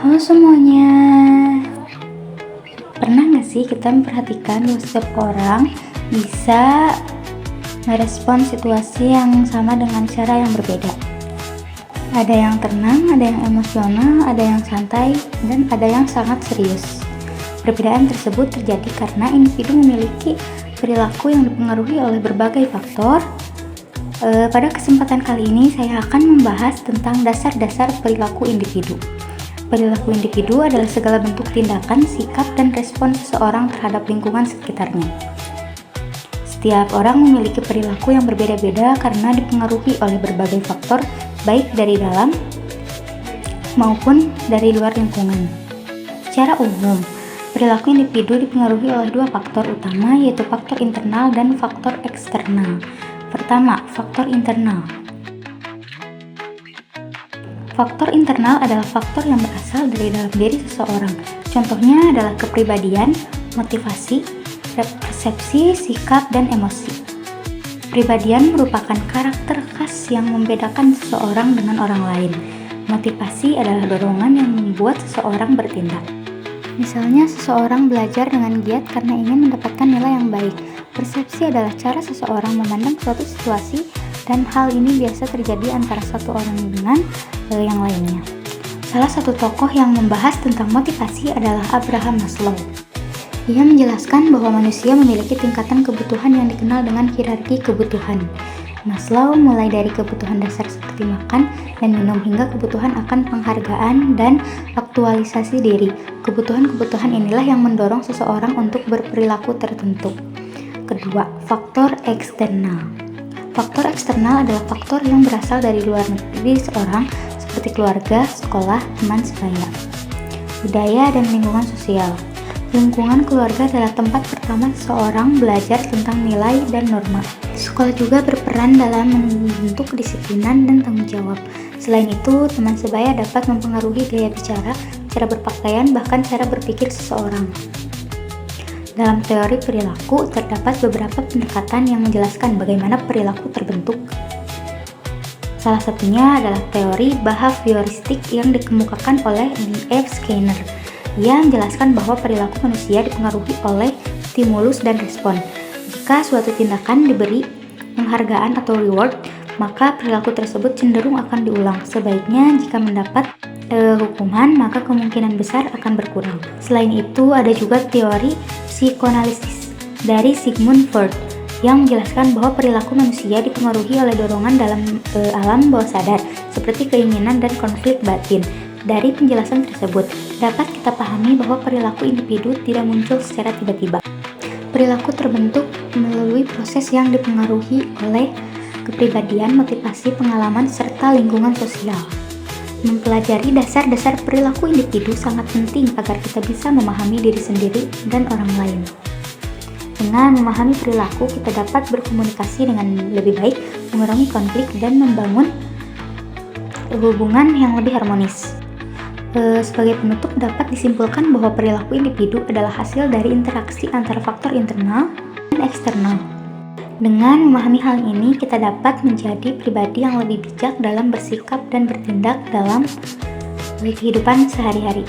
Halo semuanya, pernah nggak sih kita memperhatikan bahwa setiap orang bisa merespon situasi yang sama dengan cara yang berbeda? Ada yang tenang, ada yang emosional, ada yang santai, dan ada yang sangat serius. Perbedaan tersebut terjadi karena individu memiliki perilaku yang dipengaruhi oleh berbagai faktor. Pada kesempatan kali ini saya akan membahas tentang dasar-dasar perilaku individu. Perilaku individu adalah segala bentuk tindakan, sikap, dan respon seseorang terhadap lingkungan sekitarnya. Setiap orang memiliki perilaku yang berbeda-beda karena dipengaruhi oleh berbagai faktor, baik dari dalam maupun dari luar lingkungan. Secara umum, perilaku individu dipengaruhi oleh dua faktor utama, yaitu faktor internal dan faktor eksternal. Pertama, faktor internal. Faktor internal adalah faktor yang berasal dari dalam diri seseorang. Contohnya adalah kepribadian, motivasi, persepsi, sikap, dan emosi. Kepribadian merupakan karakter khas yang membedakan seseorang dengan orang lain. Motivasi adalah dorongan yang membuat seseorang bertindak. Misalnya, seseorang belajar dengan giat karena ingin mendapatkan nilai yang baik. Persepsi adalah cara seseorang memandang suatu situasi, dan hal ini biasa terjadi antara satu orang dengan yang lainnya. Salah satu tokoh yang membahas tentang motivasi adalah Abraham Maslow. Ia menjelaskan bahwa manusia memiliki tingkatan kebutuhan yang dikenal dengan hierarki kebutuhan. Maslow mulai dari kebutuhan dasar seperti makan dan minum hingga kebutuhan akan penghargaan dan aktualisasi diri. Kebutuhan-kebutuhan inilah yang mendorong seseorang untuk berperilaku tertentu. Kedua, faktor eksternal. Faktor eksternal adalah faktor yang berasal dari luar diri seseorang, seperti keluarga, sekolah, teman sebaya, budaya, dan lingkungan sosial. Lingkungan keluarga adalah tempat pertama seseorang belajar tentang nilai dan norma. Sekolah juga berperan dalam membentuk kedisiplinan dan tanggung jawab. Selain itu, teman sebaya dapat mempengaruhi gaya bicara, cara berpakaian, bahkan cara berpikir seseorang. Dalam teori perilaku, terdapat beberapa pendekatan yang menjelaskan bagaimana perilaku terbentuk. Salah satunya adalah teori behavioristik yang dikemukakan oleh B.F. Skinner. Ia menjelaskan bahwa perilaku manusia dipengaruhi oleh stimulus dan respon. Jika suatu tindakan diberi penghargaan atau reward, maka perilaku tersebut cenderung akan diulang. Sebaiknya jika mendapat hukuman, maka kemungkinan besar akan berkurang. Selain itu, ada juga teori psikoanalisis dari Sigmund Freud yang menjelaskan bahwa perilaku manusia dipengaruhi oleh dorongan dalam alam bawah sadar, seperti keinginan dan konflik batin. Dari penjelasan tersebut, dapat kita pahami bahwa perilaku individu tidak muncul secara tiba-tiba. Perilaku terbentuk melalui proses yang dipengaruhi oleh kepribadian, motivasi, pengalaman, serta lingkungan sosial. Mempelajari dasar-dasar perilaku individu sangat penting agar kita bisa memahami diri sendiri dan orang lain. Dengan memahami perilaku, kita dapat berkomunikasi dengan lebih baik, mengurangi konflik, dan membangun hubungan yang lebih harmonis. Sebagai penutup, dapat disimpulkan bahwa perilaku individu adalah hasil dari interaksi antara faktor internal dan eksternal. Dengan memahami hal ini, kita dapat menjadi pribadi yang lebih bijak dalam bersikap dan bertindak dalam kehidupan sehari-hari.